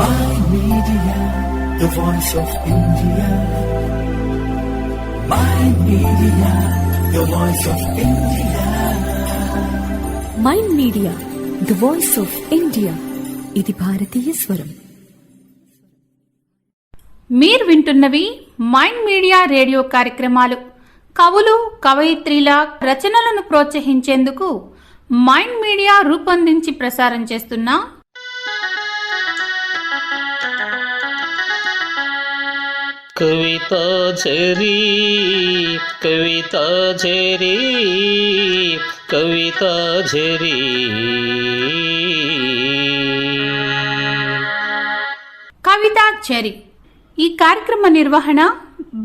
My Media, the voice of India. My Media, the voice of India. Mind media the voice of India. ఇది భారతీయ స్వరం. మీరు వింటున్నవి mind media radio కార్యక్రమాలు. కవులు కవయిత్రీల రచనలను ప్రోత్సహించేందుకు మైండ్ మీడియా రూపొందించి ప్రసారం చేస్తున్న కవితాచరి కవితాచరి కవితాచరి. కవితాచరి ఈ కార్యక్రమ నిర్వహణ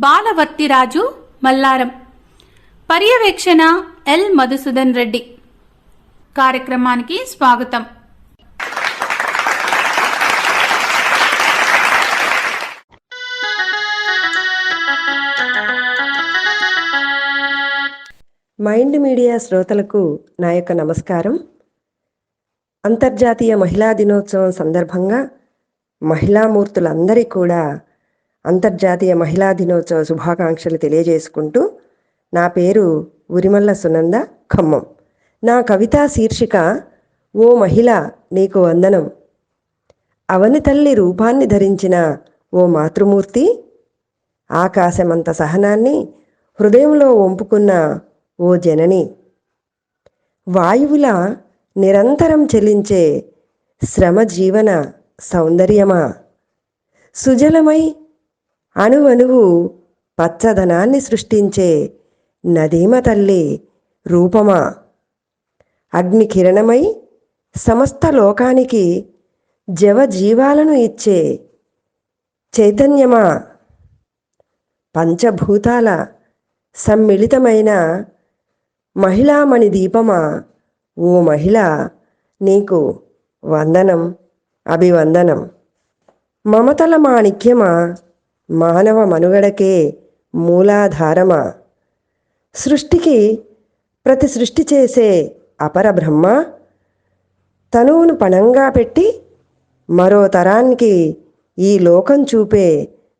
బాలవర్తిరాజు మల్లారం. పర్యవేక్షణ ఎల్ మధుసూదన్ రెడ్డి. కార్యక్రమానికి స్వాగతం. మైండ్ మీడియా శ్రోతలకు నా యొక్క నమస్కారం. అంతర్జాతీయ మహిళా దినోత్సవం సందర్భంగా మహిళామూర్తులందరికీ కూడా అంతర్జాతీయ మహిళా దినోత్సవ శుభాకాంక్షలు తెలియజేసుకుంటూ, నా పేరు ఉరిమల్ల సునంద, ఖమ్మం. నా కవితా శీర్షిక ఓ మహిళ నీకు వందనం. అవని తల్లి రూపాన్ని ధరించిన ఓ మాతృమూర్తి, ఆకాశమంత సహనాన్ని హృదయంలో వంపుకున్న ఓ జనని, వాయువుల నిరంతరం చెలించే శ్రమ జీవన సౌందర్యమా, సుజలమై అణువణువు పచ్చదనాన్ని సృష్టించే నదీమ తల్లి రూపమా, అగ్ని కిరణమై సమస్త లోకానికి జవజీవాలను ఇచ్చే చైతన్యమా, పంచభూతాల సమ్మిళితమైన మహిళామణి దీపమా, ఓ మహిళ నీకు వందనం, అభివందనం. మమతల మాణిక్యమా, మానవ మనుగడకే మూలాధారమా, సృష్టికి ప్రతి సృష్టి చేసే అపర బ్రహ్మ, తనువును పణంగా పెట్టి మరో తరానికి ఈ లోకం చూపే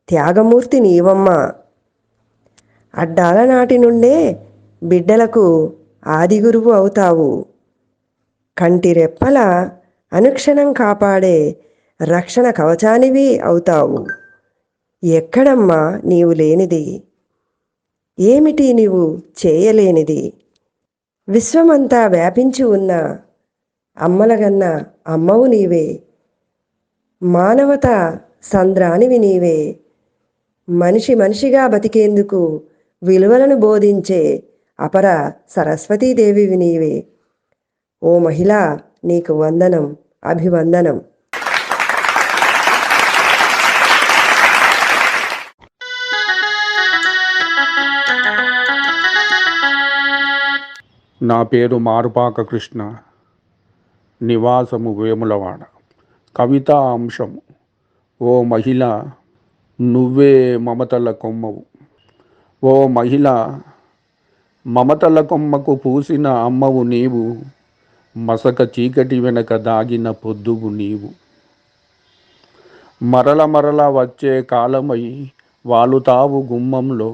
త్యాగమూర్తి నీవమ్మ. అడ్డాల నాటి నుండే బిడ్డలకు ఆదిగురువు అవుతావు, కంటి రెప్పల అనుక్షణం కాపాడే రక్షణ కవచానివి అవుతావు. ఎక్కడమ్మా నీవు లేనిది, ఏమిటి నీవు చేయలేనిది? విశ్వమంతా వ్యాపించి ఉన్న అమ్మలగన్న అమ్మవు నీవే, మానవత సంద్రానివి నీవే, మనిషి మనిషిగా బతికేందుకు విలువలను బోధించే అపర సరస్వతీదేవివి నీవే. ఓ మహిళ నీకు వందనం, అభివందనం. నా పేరు మారుపాక కృష్ణ, నివాసము వేములవాడ. కవితా అంశము. ఓ మహిళ నువ్వే మమతల కొమ్మవు. ఓ మహిళ మమతల కొమ్మకు పూసిన అమ్మవు నీవు, మసక చీకటి వెనక దాగిన పొద్దువు నీవు. మరల మరల వచ్చే కాలమై వాలుతావు గుమ్మంలో,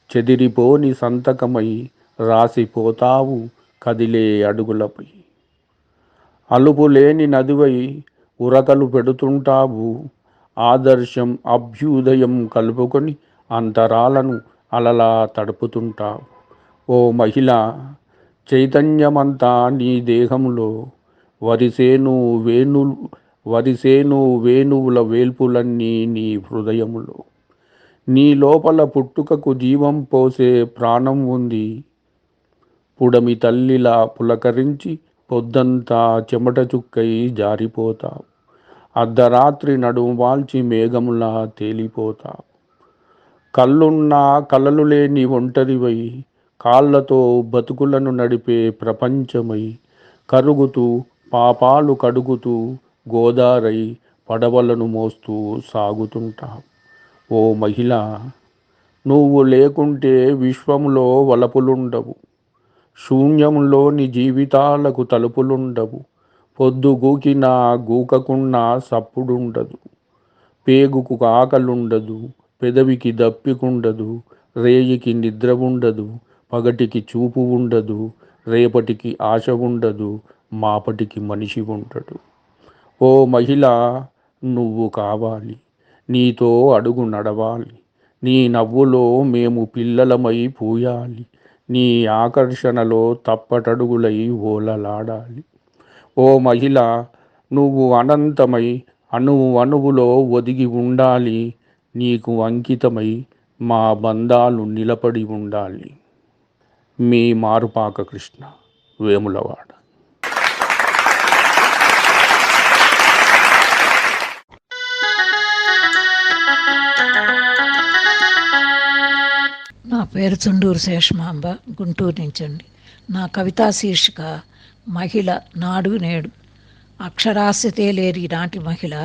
చెదిరిపోని సంతకమై రాసిపోతావు కదిలే అడుగులపై. అలుపులేని నదివై ఉరకలు పెడుతుంటావు, ఆదర్శం అభ్యుదయం కలుపుకొని అంతరాలను అలలా తడుపుతుంటావు. ఓ మహిళ చైతన్యమంతా నీ దేహంలో, వరిసేను వేణువుల వేల్పులన్నీ నీ హృదయములో. నీ లోపల పుట్టుకకు జీవం పోసే ప్రాణం ఉంది, పుడమి తల్లిలా పులకరించి పొద్దంతా చెమట చుక్కై జారిపోతావు. అర్ధరాత్రి నడుము వాల్చి మేఘములా తేలిపోతావు. కళ్ళున్నా కలలు లేని ఒంటరివై, కాళ్ళతో బతుకులను నడిపే ప్రపంచమై, కరుగుతూ పాపాలు కడుగుతూ గోదారై పడవలను మోస్తూ సాగుతుంటావు. ఓ మహిళ నువ్వు లేకుంటే విశ్వంలో వలపులుండవు, శూన్యంలోని జీవితాలకు తలుపులుండవు. పొద్దు గూకినా గూకకున్నా సప్పుడుండదు, పేగుకు ఆకలుండదు, పెదవికి దప్పికుండదు, రేయికి నిద్ర ఉండదు, పగటికి చూపు ఉండదు, రేపటికి ఆశ ఉండదు, మాపటికి మనిషి ఉండడు. ఓ మహిళ, నువ్వు కావాలి, నీతో అడుగు నడవాలి, నీ నవ్వులో మేము పిల్లలమై పూయాలి, నీ ఆకర్షణలో తప్పటడుగులై ఓలలాడాలి. ఓ మహిళ, నువ్వు అనంతమై అణువులో ఒదిగి ఉండాలి, నీకు అంకితమై మా బంధాలు నిలబడి ఉండాలి. మీ మారుపాక కృష్ణ, వేములవాడ. నా పేరు చుండూరు శేషమాంబ, గుంటూరు నుంచండి. నా కవితా శీర్షిక మహిళ నాడు నేడు. అక్షరాస్యతే లేని నాటి మహిళ,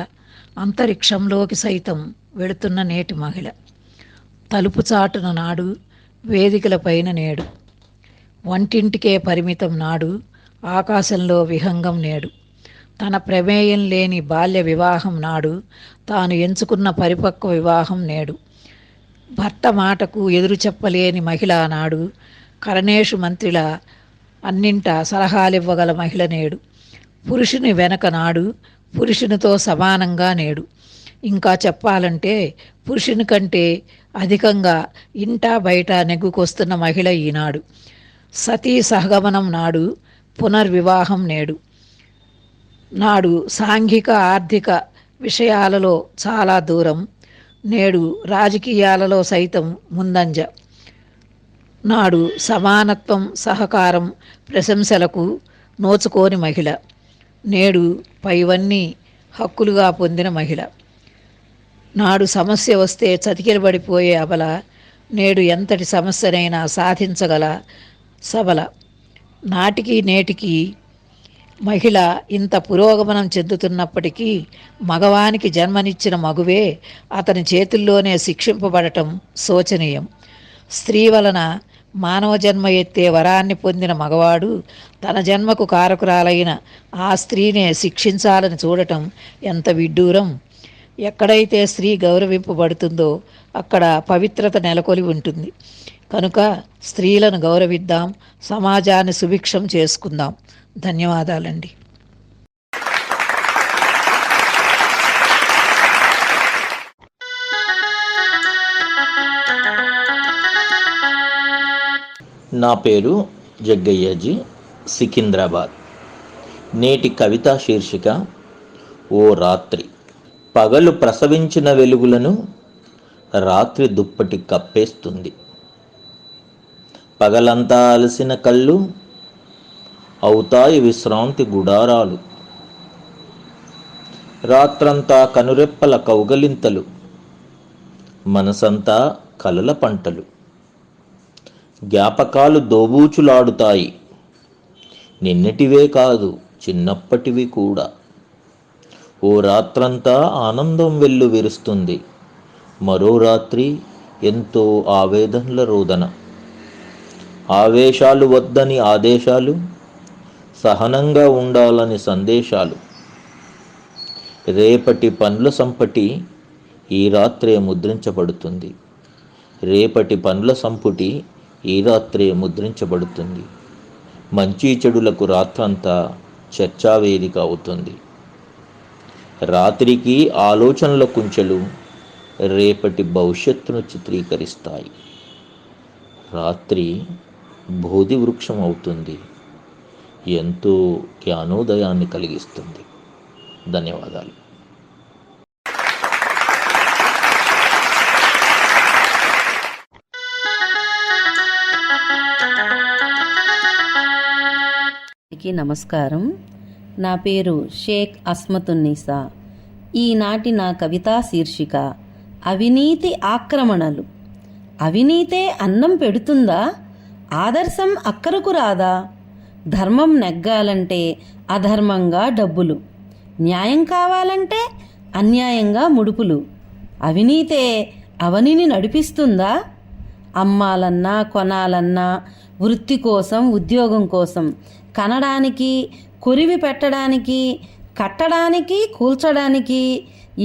అంతరిక్షంలోకి సైతం వెళుతున్న నేటి మహిళ. తలుపు చాటున నాడు, వేదికల పైన నేడు. వంటింటికే పరిమితం నాడు, ఆకాశంలో విహంగం నేడు. తన ప్రమేయం లేని బాల్య వివాహం నాడు, తాను ఎంచుకున్న పరిపక్వ వివాహం నేడు. భర్త మాటకు ఎదురు చెప్పలేని మహిళ నాడు, కరణేషు మంత్రిల అన్నింటా సలహాలివ్వగల మహిళ నేడు. పురుషుని వెనక నాడు, పురుషునితో సమానంగా నేడు. ఇంకా చెప్పాలంటే పురుషుని కంటే అధికంగా ఇంటా బయట నెగ్గుకొస్తున్న మహిళ ఈనాడు. సతీ సహగమనం నాడు, పునర్వివాహం నేడు. నాడు సాంఘిక ఆర్థిక విషయాలలో చాలా దూరం, నేడు రాజకీయాలలో సైతం ముందంజ. నాడు సమానత్వం, సహకారం, ప్రశంసలకు నోచుకోని మహిళ, నేడు పైవన్నీ హక్కులుగా పొందిన మహిళ. నాడు సమస్య వస్తే చతికిలబడిపోయే అబల, నేడు ఎంతటి సమస్యనైనా సాధించగల సబల. నాటికి నేటికి మహిళ ఇంత పురోగమనం చెందుతున్నప్పటికీ మగవానికి జన్మనిచ్చిన మగువే అతని చేతుల్లోనే శిక్షింపబడటం శోచనీయం. స్త్రీ వలన మానవ జన్మ ఎత్తే వరాన్ని పొందిన మగవాడు తన జన్మకు కారకురాలైన ఆ స్త్రీనే శిక్షించాలని చూడటం ఎంత విడ్డూరం. ఎక్కడైతే స్త్రీ గౌరవింపబడుతుందో అక్కడ పవిత్రత నెలకొలి ఉంటుంది. కనుక స్త్రీలను గౌరవిద్దాం, సమాజాన్ని సుభిక్షం చేసుకుందాం. ధన్యవాదాలండి. నా పేరు జగ్గయ్యాజీ, సికింద్రాబాద్. నేటి కవితా శీర్షిక ఓ రాత్రి. పగలు ప్రసవించిన వెలుగులను రాత్రి దుప్పటి కప్పేస్తుంది. పగలంతా అలసిన కళ్ళు అవుతాయి విశ్రాంతి గుడారాలు. రాత్రంతా కనురెప్పల కౌగలింతలు, మనసంతా కలల పంటలు. జ్ఞాపకాలు దోబూచులాడుతాయి, నిన్నటివే కాదు చిన్నప్పటివి కూడా. ఓ రాత్రంతా ఆనందం వెల్లు విరుస్తుంది, మరో రాత్రి ఎంతో ఆవేదనల రోదన. ఆవేశాలు వద్దని ఆదేశాలు, సహనంగా ఉండాలని సందేశాలు. రేపటి పనుల సంపటి ఈ రాత్రే ముద్రించబడుతుంది. రేపటి పనుల సంపుటి ఈ రాత్రే ముద్రించబడుతుంది. మంచి చెడులకు రాత్రంతా చర్చావేదిక అవుతుంది. రాత్రికి ఆలోచనల కుంచెలు రేపటి భవిష్యత్తును చిత్రీకరిస్తాయి. రాత్రి బోధి వృక్షం అవుతుంది, ఎంతో జ్ఞానోదయాన్ని కలిగిస్తుంది. ధన్యవాదాలు. నమస్కారం. నా పేరు షేక్ అస్మతున్నీసా. ఈనాటి నా కవితా శీర్షిక అవినీతి ఆక్రమణలు. అవినీతే అన్నం పెడుతుందా? ఆదర్శం అక్కరకు రాదా? ధర్మం నెగ్గాలంటే అధర్మంగా డబ్బులు, న్యాయం కావాలంటే అన్యాయంగా ముడుపులు. అవినీతే అవనిని నడిపిస్తుందా? అమ్మాలన్నా కొనాలన్నా, వృత్తి కోసం ఉద్యోగం కోసం కనడానికి కొరివి పెట్టడానికి, కట్టడానికి, కూల్చడానికి,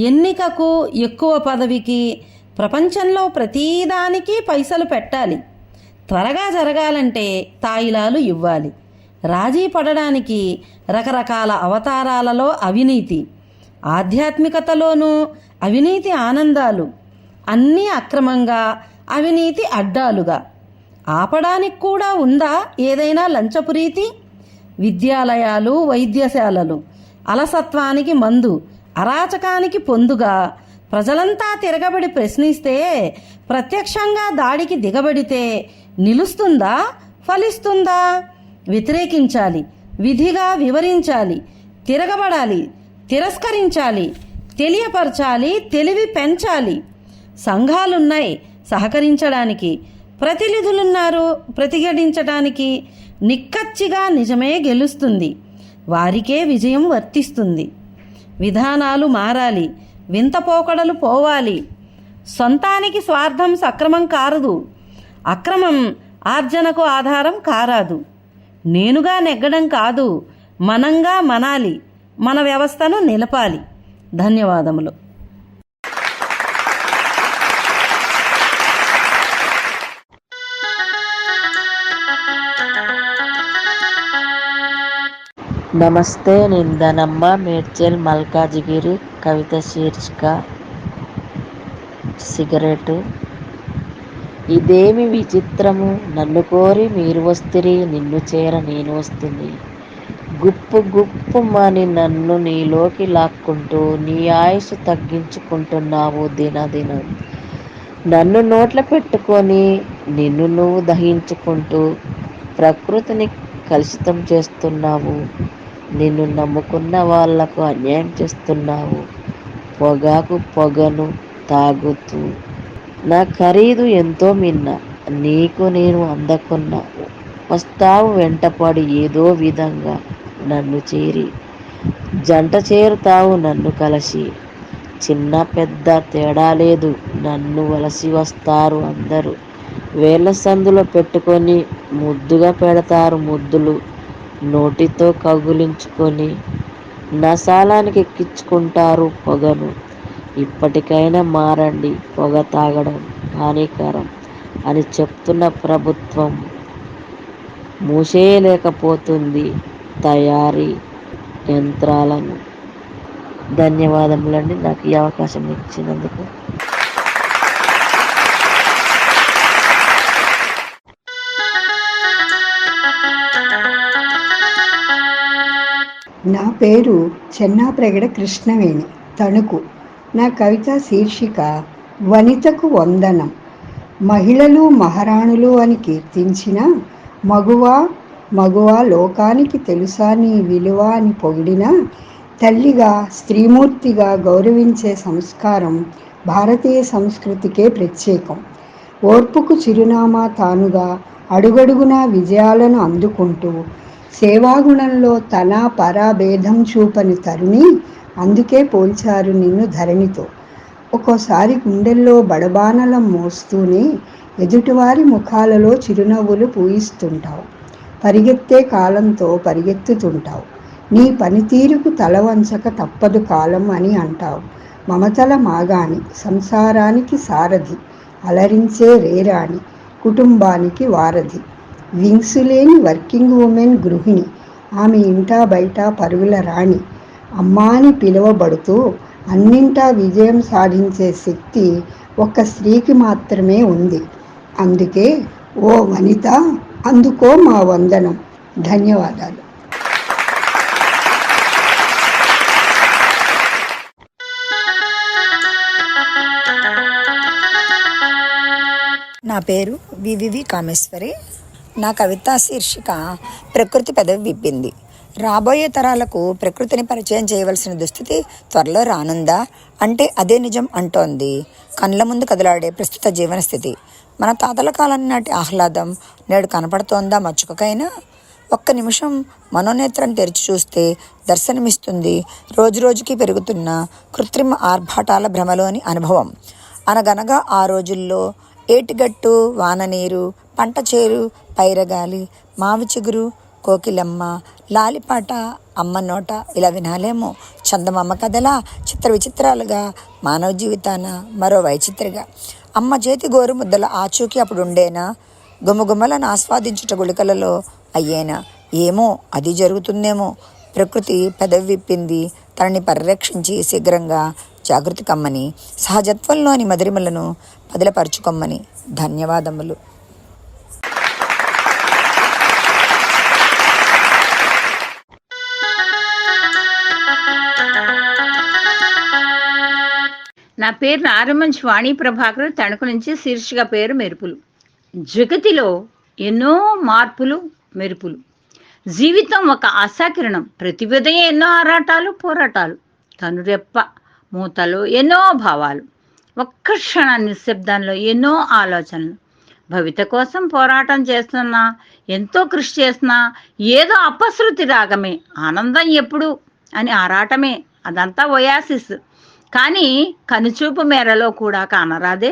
ఎన్నికకు, ఎక్కువ పదవికి, ప్రపంచంలో ప్రతీదానికి పైసలు పెట్టాలి. త్వరగా జరగాలంటే తాయిలాలు ఇవ్వాలి. రాజీ పడడానికి రకరకాల అవతారాలలో అవినీతి, ఆధ్యాత్మికతలోనూ అవినీతి ఆనందాలు, అన్నీ అక్రమంగా, అవినీతి అడ్డాలుగా. ఆపడానికి కూడా ఉందా ఏదైనా లంచపు రీతి? విద్యాలయాలు, వైద్యశాలలు అలసత్వానికి మందు, అరాచకానికి పొందుగా. ప్రజలంతా తిరగబడి ప్రశ్నిస్తే, ప్రత్యక్షంగా దాడికి దిగబడితే నిలుస్తుందా, ఫలిస్తుందా? వ్యతిరేకించాలి, విధిగా వివరించాలి, తిరగబడాలి, తిరస్కరించాలి, తెలియపరచాలి, తెలివి పెంచాలి. సంఘాలున్నాయి సహకరించడానికి, ప్రతినిధులున్నారు ప్రతిఘటించడానికి. నిక్కచ్చిగా నిజమే గెలుస్తుంది, వారికే విజయం వర్తిస్తుంది. విధానాలు మారాలి, వింత పోకడలు పోవాలి. సొంతానికి స్వార్థం సక్రమం కారదు, అక్రమం ఆర్జనకు ఆధారం కారాదు. నేనుగా నెగ్గడం కాదు, మనంగా మనాలి, మన వ్యవస్థను నిలపాలి. ధన్యవాదములు. నమస్తే, నేను ధనమ్మ, మేడ్చల్ మల్కాజిగిరి. కవిత శీర్షిక సిగరెటు. ఇదేమి విచిత్రము, నన్ను కోరి మీరు వస్తిరి, నిన్ను చేర నేను వస్తుంది. గుప్పు గుప్పుమని నన్ను నీలోకి లాక్కుంటూ నీ ఆయుసు తగ్గించుకుంటున్నావు దినదినం. నన్ను నోట్ల పెట్టుకొని నిన్ను నువ్వు దహించుకుంటూ ప్రకృతిని కలుషితం చేస్తున్నావు. నిన్ను నమ్ముకున్న వాళ్లకు అన్యాయం చేస్తున్నావు. పొగాకు పొగను తాగుతూ నా ఖరీదు ఎంతో మిన్న, నీకు నేను అందకున్నా. వస్తావు వెంటపడి ఏదో విధంగా నన్ను చేరి, జంట చేరుతావు నన్ను కలసి. చిన్న పెద్ద తేడా లేదు, నన్ను వలసి వస్తారు అందరూ. వేళ్ళ సందులో పెట్టుకొని ముద్దుగా పెడతారు ముద్దులు. నోటితో కగులించుకొని నసాలానికి ఎక్కించుకుంటారు పొగను. ఇప్పటికైనా మారండి, పొగ తాగడం హానికరం అని చెప్తున్న ప్రభుత్వం మూసేయలేకపోతుంది తయారీ యంత్రాలను. ధన్యవాదములండి నాకు ఈ అవకాశం ఇచ్చినందుకు. నా పేరు చెన్నాప్రగడ కృష్ణవేణి, తణుకు. నా కవిత శీర్షిక వనితకు వందనం. మహిళలు మహారాణులు అని కీర్తించిన మగువా మగువా లోకానికి తెలుసా నీ విలువ అని పొగిడిన తల్లిగా, స్త్రీమూర్తిగా గౌరవించే సంస్కారం భారతీయ సంస్కృతికే ప్రత్యేకం. ఓర్పుకు చిరునామా తానుగా అడుగడుగునా విజయాలను అందుకుంటూ సేవాగుణంలో తన పరా భేదం చూపని తరుణి. అందుకే పోల్చారు నిన్ను ధరణితో. ఒక్కోసారి గుండెల్లో బడబానలం మోస్తూనే ఎదుటివారి ముఖాలలో చిరునవ్వులు పూయిస్తుంటావు. పరిగెత్తే కాలంతో పరిగెత్తుతుంటావు. నీ పనితీరుకు తల వంచక తప్పదు కాలం అని అంటావు. మమతల మాగాణి, సంసారానికి సారథి, అలరించే రేరాణి, కుటుంబానికి వారధి. వింగ్సులేని వర్కింగ్ ఉమెన్ గృహిణి, ఆమె ఇంటా బయట పరుగుల రాణి. అమ్మాని పిలువబడుతూ అన్నింటా విజయం సాధించే శక్తి ఒక్క స్త్రీకి మాత్రమే ఉంది. అందుకే ఓ వనిత, అందుకో మా వందనం. ధన్యవాదాలు. నా పేరు వివివి కామేశ్వరి. నా కవితా శీర్షిక ప్రకృతి పెదవి విప్పింది. రాబోయే తరాలకు ప్రకృతిని పరిచయం చేయవలసిన దుస్థితి త్వరలో రానుందా అంటే అదే నిజం అంటోంది కళ్ళ ముందు కదలాడే ప్రస్తుత జీవన స్థితి. మన తాతల కాలం నాటి ఆహ్లాదం నేడు కనపడుతోందా మచ్చుకకైనా? ఒక్క నిమిషం మనోనేత్రం తెరిచి చూస్తే దర్శనమిస్తుంది రోజురోజుకి పెరుగుతున్న కృత్రిమ ఆర్భాటాల భ్రమలోని అనుభవం. అనగనగా ఆ రోజుల్లో ఏటిగట్టు, వాననీరు, పంట చేరు, పైరగాలి, మావి చిగురు, కోకిలమ్మ, లాలిపాట, అమ్మ నోట ఇలా వినాలేమో. చందమామ కథలా చిత్ర విచిత్రాలుగా, మానవ జీవితాన మరో వైచిత్రిగా. అమ్మ చేతి గోరు ముద్దల ఆచూకీ అప్పుడు ఉండేనా? గుమగుమలను ఆస్వాదించుట గుళికలలో అయ్యేనా? ఏమో, అది జరుగుతుందేమో. ప్రకృతి పెదవి విప్పింది, తనని పరిరక్షించి శీఘ్రంగా జాగృతి కమ్మని, సహజత్వంలోని మధురిమలను పదిలపరుచుకొమ్మని. ధన్యవాదములు. నా పేరు నారమంచి వాణి ప్రభాకర్, తణుకు నుంచి. శీర్షిక పేరు మెరుపులు. జగతిలో ఎన్నో మార్పులు, మెరుపులు. జీవితం ఒక ఆశాకిరణం. ప్రతి ఉదయం ఎన్నో ఆరాటాలు, పోరాటాలు. కనురెప్ప మూతలో ఎన్నో భావాలు. ఒక్క క్షణ నిశ్శబ్దంలో ఎన్నో ఆలోచనలు. భవిత కోసం పోరాటం చేస్తున్నా, ఎంతో కృషి చేస్తున్నా ఏదో అపశృతి రాగమే. ఆనందం ఎప్పుడు అని ఆరాటమే. అదంతా ఒయాసిస్. కానీ కనుచూపు మేరలో కూడా కానరాదే.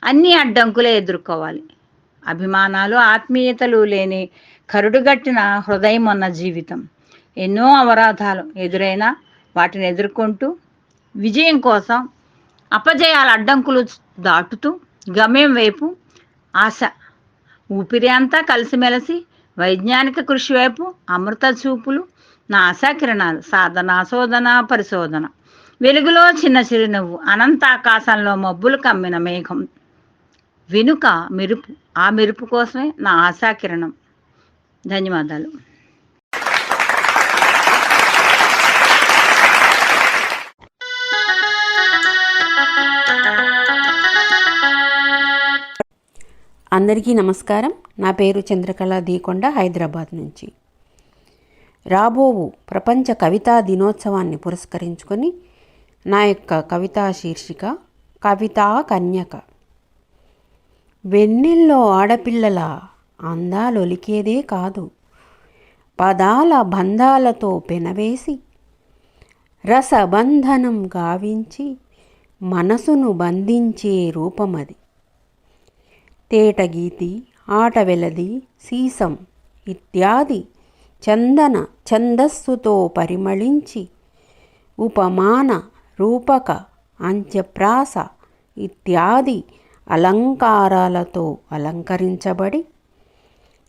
అన్ని అడ్డంకులే ఎదుర్కోవాలి. అభిమానాలు, ఆత్మీయతలు లేని కరుడుగట్టిన హృదయం ఉన్న జీవితం. ఎన్నో అవరోధాలు ఎదురైనా వాటిని ఎదుర్కొంటూ విజయం కోసం అపజయాల అడ్డంకులు దాటుతూ గమ్యం వైపు ఆశ. ఊపిరి అంతా కలిసిమెలిసి వైజ్ఞానిక కృషి వైపు అమృత చూపులు. నా ఆశాకిరణాలు. సాధన, శోధన, పరిశోధన. వెలుగులో చిన్న చిరునవ్వు. అనంత ఆకాశంలో మబ్బులు కమ్మిన మేఘం వెనుక మెరుపు. ఆ మెరుపు కోసమే నా ఆశాకిరణం. ధన్యవాదాలు. అందరికీ నమస్కారం. నా పేరు చంద్రకళ దీకొండ, హైదరాబాద్ నుంచి. రాబోవు ప్రపంచ కవితా దినోత్సవాన్ని పురస్కరించుకొని నా యొక్క కవితా శీర్షిక కవితా కన్యక. వెన్నెల్లో ఆడపిల్లల అందాలొలికేదే కాదు, పదాల బంధాలతో పెనవేసి రసబంధనం గావించి మనసును బంధించే రూపమది. తేటగీతి, ఆటవెలది, సీసం ఇత్యాది చందన ఛందస్సుతో పరిమళించి ఉపమాన, రూపక, అంత్యప్రాస ఇత్యాది అలంకారాలతో అలంకరించబడి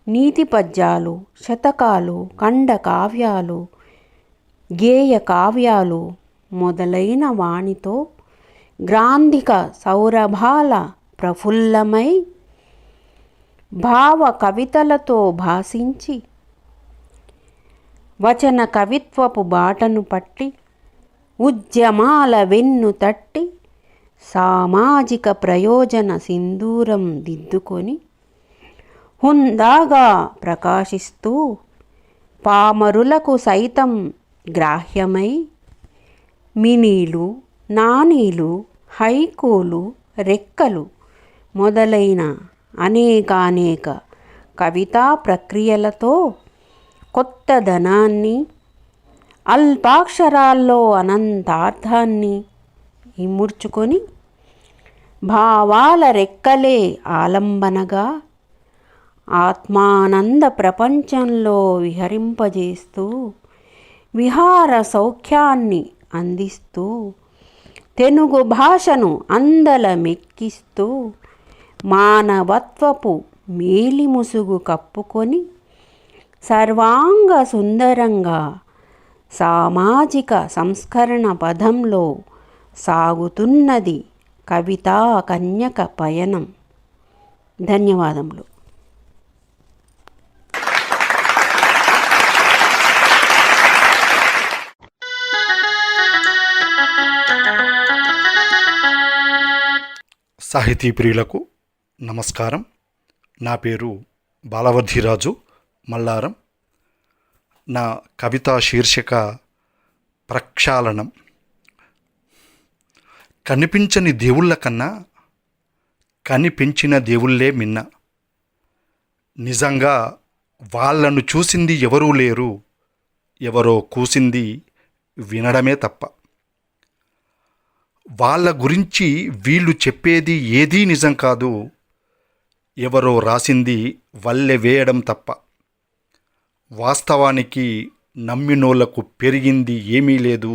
నీతి పద్యాలు, శతకాలు, ఖండ కావ్యాలు, గేయ కావ్యాలు మొదలైన వాణితో గ్రాంధిక సౌరభాల ప్రఫుల్లమై భావ కవితలతో భాసించి వచన కవిత్వపు బాటను పట్టి ఉద్యమాల వెన్ను తట్టి సామాజిక ప్రయోజన సింధూరం దిద్దుకొని హుందాగా ప్రకాశిస్తూ పామరులకు సైతం గ్రాహ్యమై మినీలు, నానీలు, హైకూలు, రెక్కలు మొదలైన అనేకానేక కవితా ప్రక్రియలతో కొత్త ధనాన్ని, అల్పాక్షరాల్లో అనంతార్థాన్ని ఇముడ్చుకొని భావాల రెక్కలే ఆలంబనగా ఆత్మానంద ప్రపంచంలో విహరింపజేస్తూ విహార సౌఖ్యాన్ని అందిస్తూ తెలుగు భాషను అందలమెక్కిస్తూ మానవత్వపు మేలిముసుగు కప్పుకొని సర్వాంగ సుందరంగా సామాజిక సంస్కరణ పదంలో సాగుతున్నది కవితా కన్యక పయనం. ధన్యవాదములు. సాహితీ ప్రియులకు నమస్కారం. నా పేరు బాలవర్ధిరాజు, మల్లారం. నా కవితా శీర్షిక ప్రక్షాళనం. కనిపించని దేవుళ్ళ కన్నా కనిపించిన దేవుళ్ళే మిన్న. నిజంగా వాళ్ళను చూసింది ఎవరూ లేరు, ఎవరో కూసింది వినడమే తప్ప. వాళ్ళ గురించి వీళ్ళు చెప్పేది ఏదీ నిజం కాదు, ఎవరో రాసింది వల్లె వేయడం తప్ప. వాస్తవానికి నమ్మినోళ్లకు పెరిగింది ఏమీ లేదు,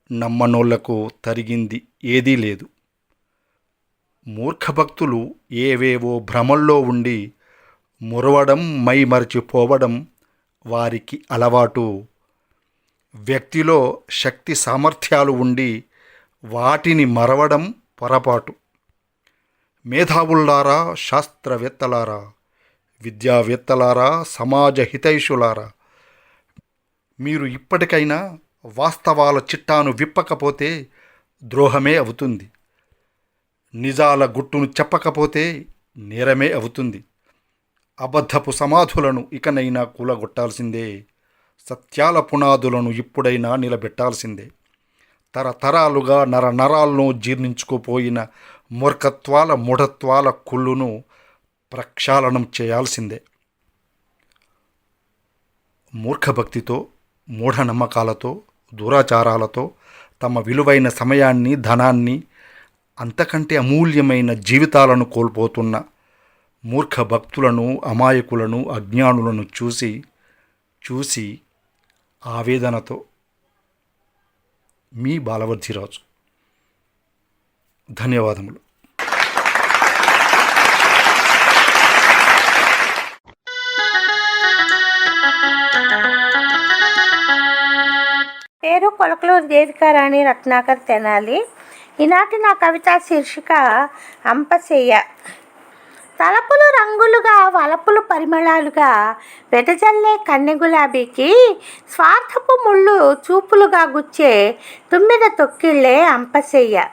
నమ్మనోళ్లకు తరిగింది ఏదీ లేదు. మూర్ఖభక్తులు ఏవేవో భ్రమల్లో ఉండి మురవడం, మైమరచిపోవడం వారికి అలవాటు. వ్యక్తిలో శక్తి సామర్థ్యాలు ఉండి వాటిని మరవడం పొరపాటు. మేధావుల్లారా, శాస్త్రవేత్తలారా, విద్యావేత్తలారా, సమాజ హితైషులారా, మీరు ఇప్పటికైనా వాస్తవాల చిట్టాను విప్పకపోతే ద్రోహమే అవుతుంది. నిజాల గుట్టును చెప్పకపోతే నేరమే అవుతుంది. అబద్ధపు సమాధులను ఇకనైనా కూలగొట్టాల్సిందే. సత్యాల పునాదులను ఇప్పుడైనా నిలబెట్టాల్సిందే. తరతరాలుగా నరాలను జీర్ణించుకుపోయిన మూర్ఖత్వాల మూఢత్వాల కుళ్ళును ప్రక్షాళనం చేయాల్సిందే. మూర్ఖభక్తితో, మూఢనమ్మకాలతో, దురాచారాలతో తమ విలువైన సమయాన్ని, ధనాన్ని, అంతకంటే అమూల్యమైన జీవితాలను కోల్పోతున్న మూర్ఖ భక్తులను, అమాయకులను, అజ్ఞానులను చూసి ఆవేదనతో మీ బాలవర్ధిరాజు. ధన్యవాదములు. పేరు కొలకలూరు దేవికారాణి రత్నాకర్ తెనాలి. ఈనాటి నా కవిత శీర్షిక అంపశయ్య. తలపులు రంగులుగా, వలపులు పరిమళాలుగా వెదజల్లే కన్నె గులాబీకి స్వార్థపు ముళ్ళు చూపులుగా గుచ్చే తుమ్మిద తొక్కిళ్ళే అంపశయ్య.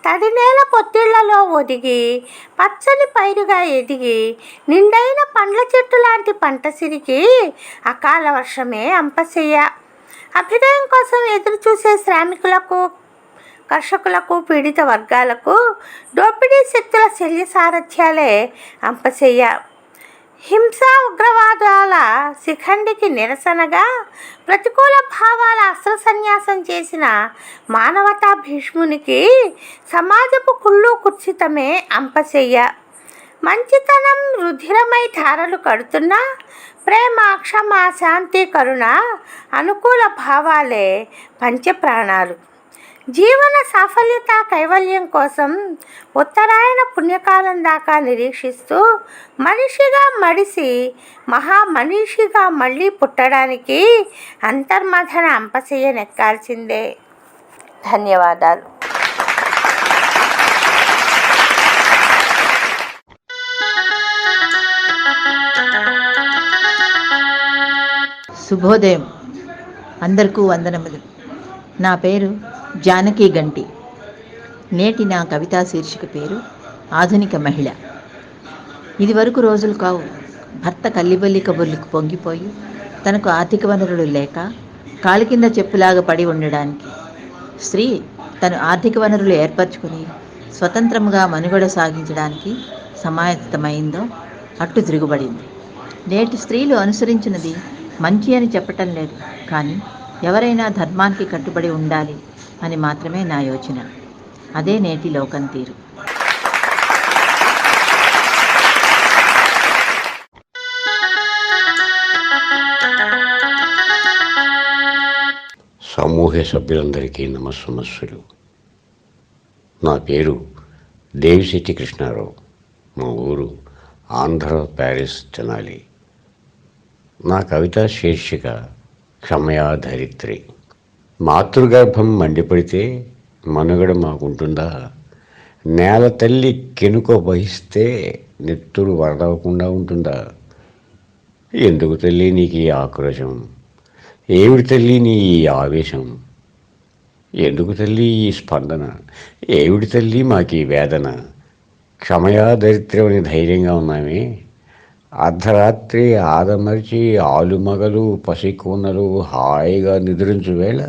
తడినేల పొత్తిళ్లలో ఒదిగి పచ్చని పైరుగా ఎదిగి నిండైన పండ్ల చెట్టు లాంటి పంట సిరికి అకాల వర్షమే అంపశయ్య. అభ్యుదయం కోసం ఎదురు చూసే శ్రామికులకు, కర్షకులకు, పీడిత వర్గాలకు దోపిడీ శక్తుల శల్య సారథ్యాలే అంపశయ్య. హింస, ఉగ్రవాదాల శిఖండికి నిరసనగా ప్రతికూల భావాల అస్త్ర సన్యాసం చేసిన మానవతా భీష్మునికి సమాజపు కుళ్ళు కుర్చితమే అంపశయ్య. మంచితనం రుధిరమై ధారలు కడుతున్నా ప్రేమ, క్షమ, శాంతి, కరుణ అనుకూల భావాలే పంచప్రాణాలు. జీవన సాఫల్యత, కైవల్యం కోసం ఉత్తరాయణ పుణ్యకాలం దాకా నిరీక్షిస్తూ మనిషిగా మడిసి మహామనీషిగా మళ్ళీ పుట్టడానికి అంతర్మథన అంపశయ్య నెక్కాల్సిందే. ధన్యవాదాలు. శుభోదయం. అందరికీ వందనములు. నా పేరు జానకి గంటి. నేటి నా కవితా శీర్షిక పేరు ఆధునిక మహిళ. ఇదివరకు రోజులు కావు. భర్త కల్లిబల్లి కబుర్లకు పొంగిపోయి తనకు ఆర్థిక వనరులు లేక కాలి కింద చెప్పులాగా పడి ఉండడానికి స్త్రీ తను ఆర్థిక వనరులు ఏర్పరచుకుని స్వతంత్రంగా మనుగడ సాగించడానికి సమాయత్తమైందో అట్టు తిరుగుబడింది. నేటి స్త్రీలు అనుసరించినది మంచి అని చెప్పటం లేదు, కానీ ఎవరైనా ధర్మానికి కట్టుబడి ఉండాలి అని మాత్రమే నా యోచన. అదే నేటి లోకం తీరు. సమూహ సభ్యులందరికీ నమస్సులు. నా పేరు దేవిశెట్టి కృష్ణారావు. మా ఊరు ఆంధ్ర, ప్యారిస్, తెనాలి. నా కవిత శీర్షిక క్షమయా ధరిత్రి. మాతృగర్భం మండిపడితే మనుగడ మాకుంటుందా? నేల తల్లి కెనుక వహిస్తే నెత్తురు వరదవకుండా ఉంటుందా? ఎందుకు తల్లి నీకు ఈ ఆక్రోశం? ఏమిటి తల్లి నీ ఈ ఆవేశం? ఎందుకు తల్లి ఈ స్పందన? ఏమిటి తల్లి మాకీ వేదన? క్షమయా దరిద్రమని ధైర్యంగా ఉన్నామే. అర్ధరాత్రి ఆదమర్చి ఆలుమగలు, పసికూనలు హాయిగా నిద్రించు వేళ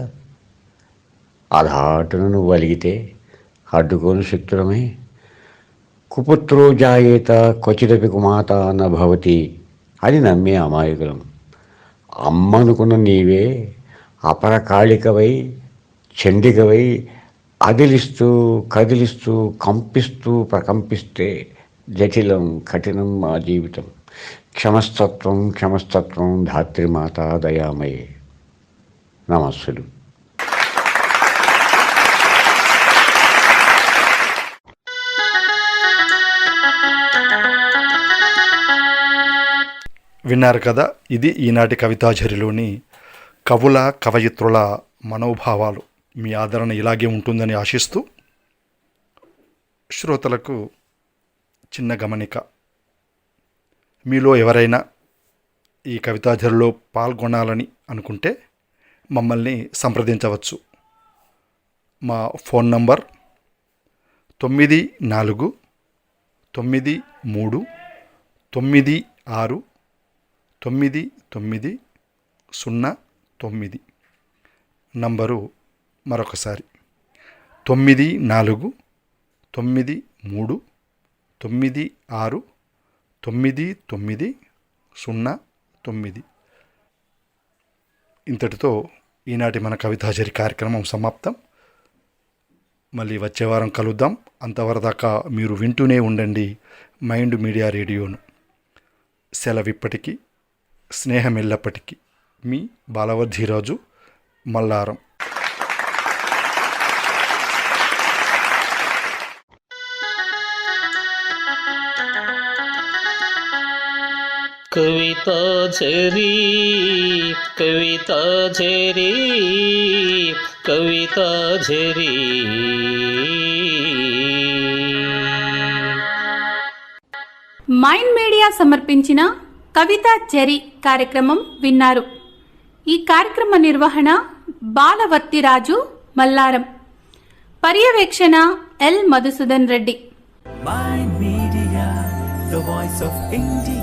అధాటును నువ్వు వలిగితే అడ్డుకోని శక్తులమే. కుపుత్రో జాయేత క్వచిదపి కుమాత నభవతి అని నమ్మే అమాయకులం. అమ్మనుకున్న నీవే అపరకాళికవై, చండికవై అదిలిస్తూ, కదిలిస్తూ, కంపిస్తూ, ప్రకంపిస్తే జటిలం, కఠినం మా జీవితం. క్షమస్తత్వం క్షమస్తత్వం ధాత్రిమాత దయామయే. నమస్సులు. విన్నారు కదా, ఇది ఈనాటి కవితాఝరిలోని కవుల కవయిత్రుల మనోభావాలు. మీ ఆదరణ ఇలాగే ఉంటుందని ఆశిస్తూ, శ్రోతలకు చిన్న గమనిక. మీలో ఎవరైనా ఈ కవితాఝరిలో పాల్గొనాలని అనుకుంటే మమ్మల్ని సంప్రదించవచ్చు. మా ఫోన్ నంబర్ 94969909. నంబరు మరొకసారి 94969909. ఇంతటితో ఈనాటి మన కవితాఝరి కార్యక్రమం సమాప్తం. మళ్ళీ వచ్చే వారం కలుద్దాం. అంతవరదాకా మీరు వింటూనే ఉండండి మైండ్ మీడియా రేడియోను. సెలవిప్పటికీ, స్నేహం ఎల్లప్పటికీ. మీ బాలవర్ధీరాజు, మల్లారం. కవితాఝరి కవితాఝరి కవితాఝరి. మైండ్ మీడియా సమర్పించిన కవితాఝరి కార్యక్రమం విన్నారు. ఈ కార్యక్రమ నిర్వహణ బాలవర్తిరాజు, మల్లారం. పర్యవేక్షణ L Madhusudan Reddy. Mind Media, the voice of India.